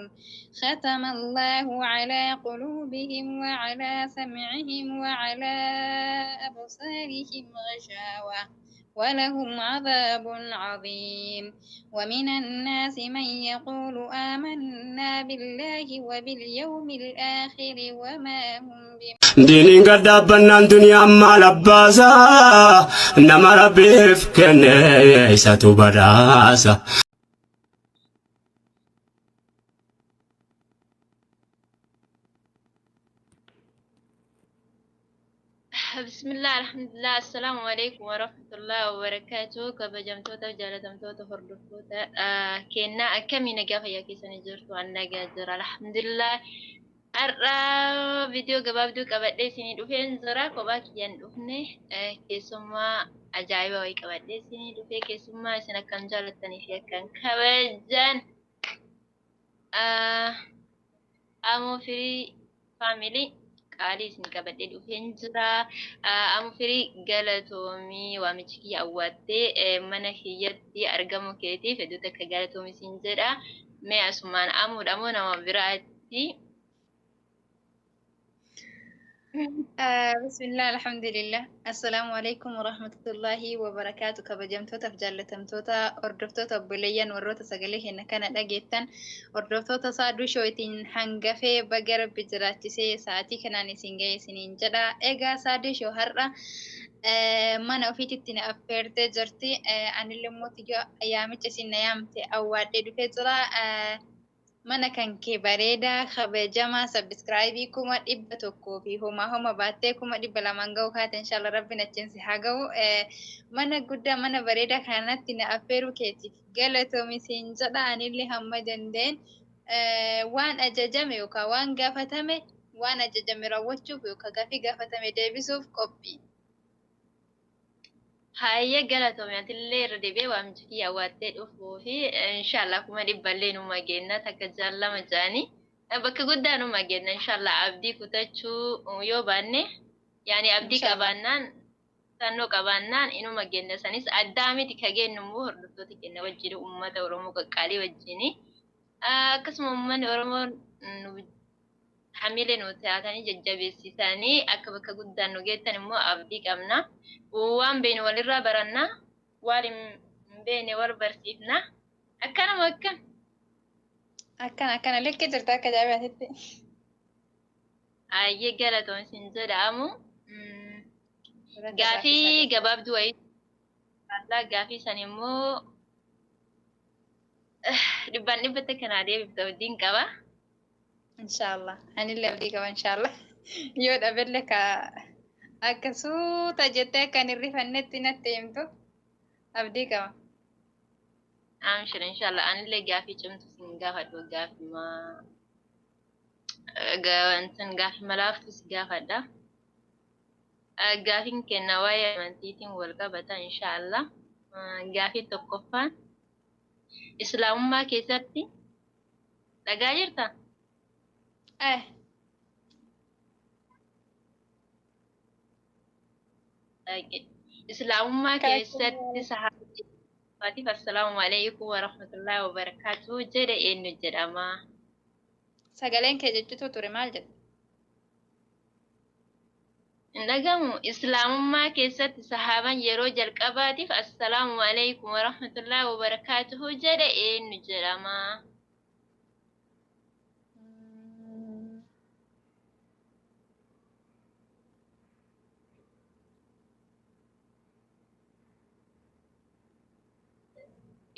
يعلمون ختم الله على قلوبهم وعلى سمعهم وعلى أبصارهم غشاوة ولهم عذاب عظيم ومن الناس من يقول آمنا بالله وباليوم الآخر وما هم دينين قد أبنى الدنيا مع الأباسا إنما ربي في كنيسة براسة. بسم الله الحمد لله السلام عليكم ورحمة الله وبركاته كبجمتوتا جالتمتوتا هردفتوتا كنا أكمي نجاح يا كيساني جرتو أنا جاجر الحمد لله أرى فيديو قبابدو كبدي سيني دوفين زرا كوباك ين دوفني كيسما أجايبا وي كبدي سيني دوفي كيسما سنة كان جالتني فيها كان كبجان أمو فري فاميلي قالي سن qabadhe dhufeen jira amma firii galatoomii waamichi kiyya awwaattee mana kiyyatti argamu keetiif hedduu takka galatoomii siin jedha mee asumaan amuudhamoo nama biraatti بسم الله الحمد لله السلام عليكم ورحمة الله وبركاته كبجمتوتا فجالتمتوتا أردفتوتا بليان وروتا سجليه إن كان أجيتن أردفتوتا صادو شويتين حنجفة بجرب بجراتي ساعتي كنا نسينجي سنين جدا إيجا صادو شو هرّا ما نوفيت التنا أفرت جرتي أنا اللي موتيجا أيام تسين أيامتي أواد إدوكيتلا mana kan kee bareedaa kabajamaa sabskraayibii 100 fi homa baattee 200 ga'u kaate inshallah rabbiin achiin si haa ga'u mana guddaa mana bareedaa kanatti na affeeruu keetiif galatoomi siin jedha anillee hamma dandeen waan ajajame yookaan waan gaafatame waan ajajame raawwachuuf yookaan gaafii gaafatame deebisuuf qophii. Hayyee galatoomii atillee irra deebi'ee waamichi kiyya awwaattee dhufuu fi inshallah kuma dhibballee numa geenna takka jaallama jedhanii bakka guddaa numa geenna inshallah abdii kutachuu yoo baanne yaani abdii qabaannaan sannoo qabaannaan inuma geenna sanis addaa miti ka geennu immoo hordoftoota keenya wajjin uummata Oromoo qaqqaalii wajjini akkasuma uummanni Oromoo hamilee nuti taatanii jajjabeessisanii akka bakka guddaan nu geettan immoo abdii qabna. Waan beeknu walirraa baranna waan hin beekne wal barsiifna akkanuma akkana lekkee jirta akka jaabeetitti. Hayyee galatoon sin jedhamu gaafii gabaabduu wayii gaafii san immoo dhibbaan dhibbatti kanaa deebifta wajjin qaba. Inshallah anillee abdii qaba inshallah yoo dhabelle ka akka suuta jettee kan hirrifannetti natti himtu abdii qaba. Amshir inshallah anillee gaafii cimtu sin gaafadhu gaafii malaaftu si gaafadha. Gaafiin kenna waa'ee amantiitiin wal qabata inshallah. Gaafii tokkoffaan islaamummaa keessatti dhagaa jirta? Islaamummaa keessatti sahaabatiif assalaamu alaykum wa rahmatullahi wa barakatuhu jedhe eenyu jedhama? Sagaleen kee jechuu ture maal jedha? Hin dhagamu islaamummaa keessatti sahaaban yeroo jalqabaatiif assalaamu alaykum wa rahmatullahi wa barakatuhu jedhe eenyu jedhama?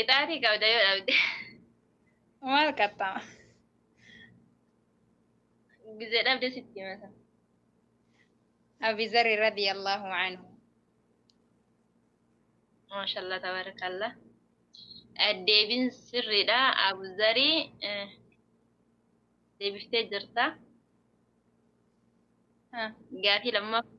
Itaati qabda yoo dhabde. Maal qaxxama? Gizee dhabde sitti himata. Abi Zarri radiyallahu anhu. Maashallah tabarakallah. Deebiin sirriidha. Abu Zarri deebiftee jirta. Gaafii lammaffaa.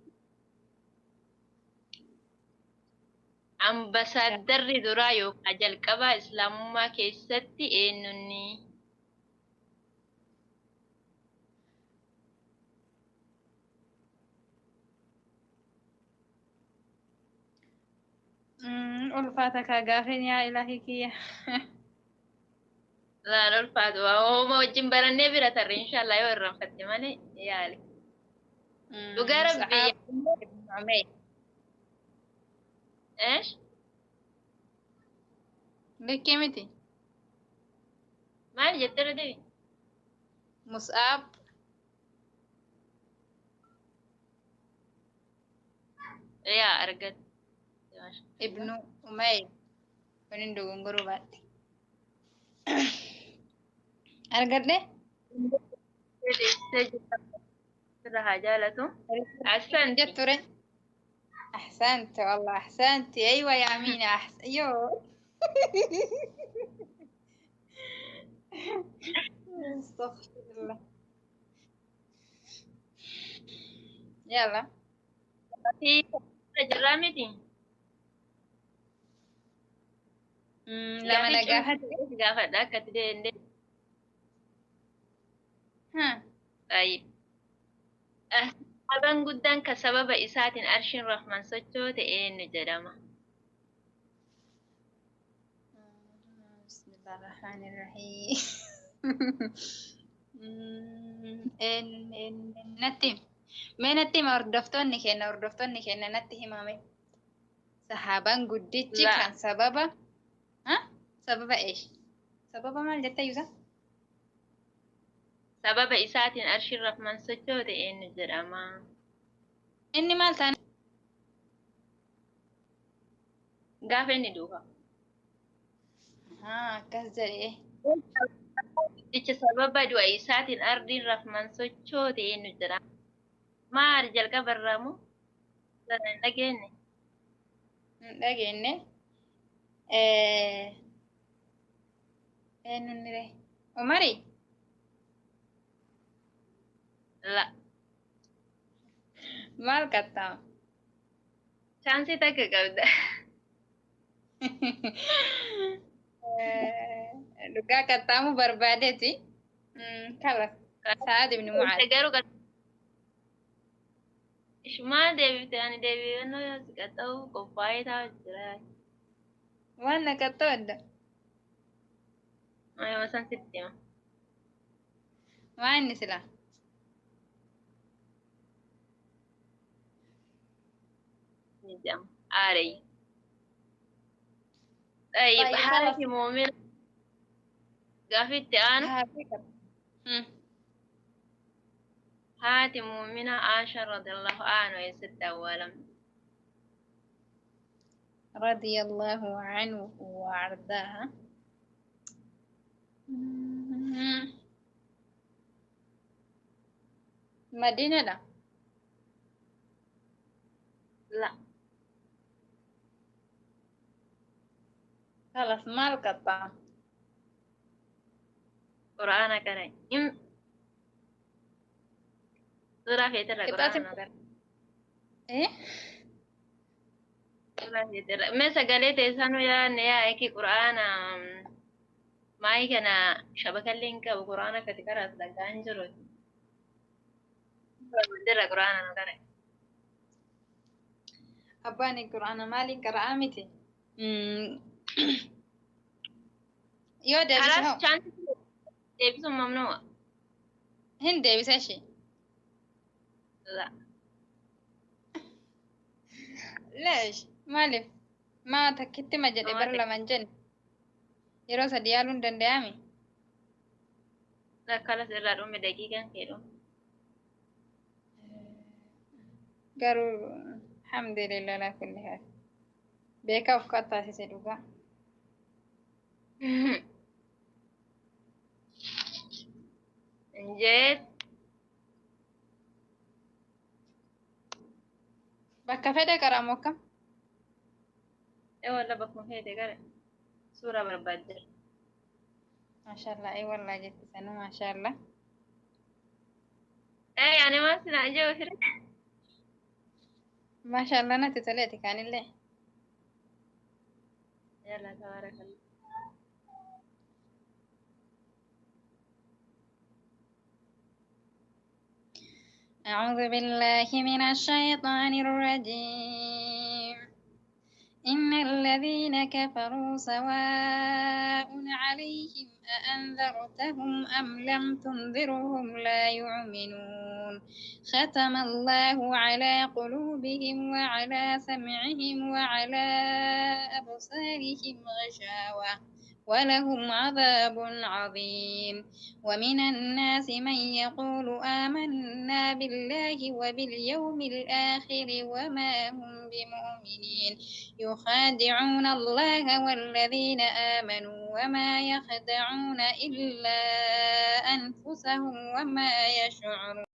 Ambasaadarri duraa yookaan jalqabaa islaamummaa keessatti eenyunni? Ulfaata kaa gaafiin yaa ilaahi kiyya. لا نرفع وهو موجين برني برا إن شاء الله يورم فتماني يالي لقى ربي مصعب ابن عمير. إيش ليه كلمتي؟ ما جت دي مصعب يا أرقد ابن عمير. ونندو غنغرو باتي. أرقد ليه؟ لها جالته أحسنت جت ترى. أحسنت والله أحسنت. أيوة يا أمينة أحسن. يو استغفر الله. يلا. في جرامتي لما نجاحت. قافت ذاك تدين ها. طيب أبان قدان كسبب إسات أرشين رحمن سجو تئين جرامة بسم الله الرحمن الرحيم. إن نتيم ما نتيم أردفتوني كأن نتي همامي sahaban guddichi لا kan sababa sababa إيش sababa maal jetta yuusa سبب إسات أرشين رحمن سجو تئين جرامة inni maal ta'an قافني دوها akkas jedhee إيش سبب دو إسات أردين رحمن سجو تئين جرامة ما أرجل كبرامو لأن نجيني hin dhageenye eenyunnire Umari لا maal qaxxaama chaansii takka qabda dhugaa qaxxaamu barbaadeeti kalas Sa'ad ibn Mu'aaz garuu ishmaa deebifte ani deebiifannoo yoo si qaxxa'u qophaa'ee taa'u jira waan na qaxxoodda ayuma san sitti hima maa inni sila ni jedhama aarey طيب طيب حالتي خلاص مؤمنة قافت أنا هاتي مؤمنة عائشة رضي الله عنه يسد أولا رضي الله عنه وأرضاها مدينة لا لا خلاص ما القطع قرآن كريم سورة في ترى قرآن كريم إيه سورة في ترى مسا قالت إنسانو يا نيا إيكي قرآن ما يكنا شبكة لينك وقرآن كتكرا تلقان جرو ترى قرآن كريم أباني القرآن مالي كرامتي يو ديبس خلاص هو chance ديبس ممنوع هند ديبس أشي لا ليش مالف ما تكتي ما جدي ما برلا من جن يروس ديالون دندامي لا خلاص إلا رومي دقيقة كيلو قالوا الحمد لله على كل حال بيكا وفقطة سيسيدوكا جيت بكا فدا كراموكا إيه والله بكون هيك قال سورة بربادر ما شاء الله أي والله جت سنة ما شاء الله إيه يعني ما سنا جو فرق ما شاء الله أنا تتلاتي كان اللي يلا تبارك الله أعوذ بالله من الشيطان الرجيم إن الذين كفروا سواء عليهم أأنذرتهم أم لم تنذرهم لا يؤمنون ختم الله على قلوبهم وعلى سمعهم وعلى أبصارهم غشاوة ولهم عذاب عظيم ومن الناس من يقول آمنا بالله وباليوم الآخر وما هم بمؤمنين يخادعون الله والذين آمنوا وما يخدعون إلا أنفسهم وما يشعرون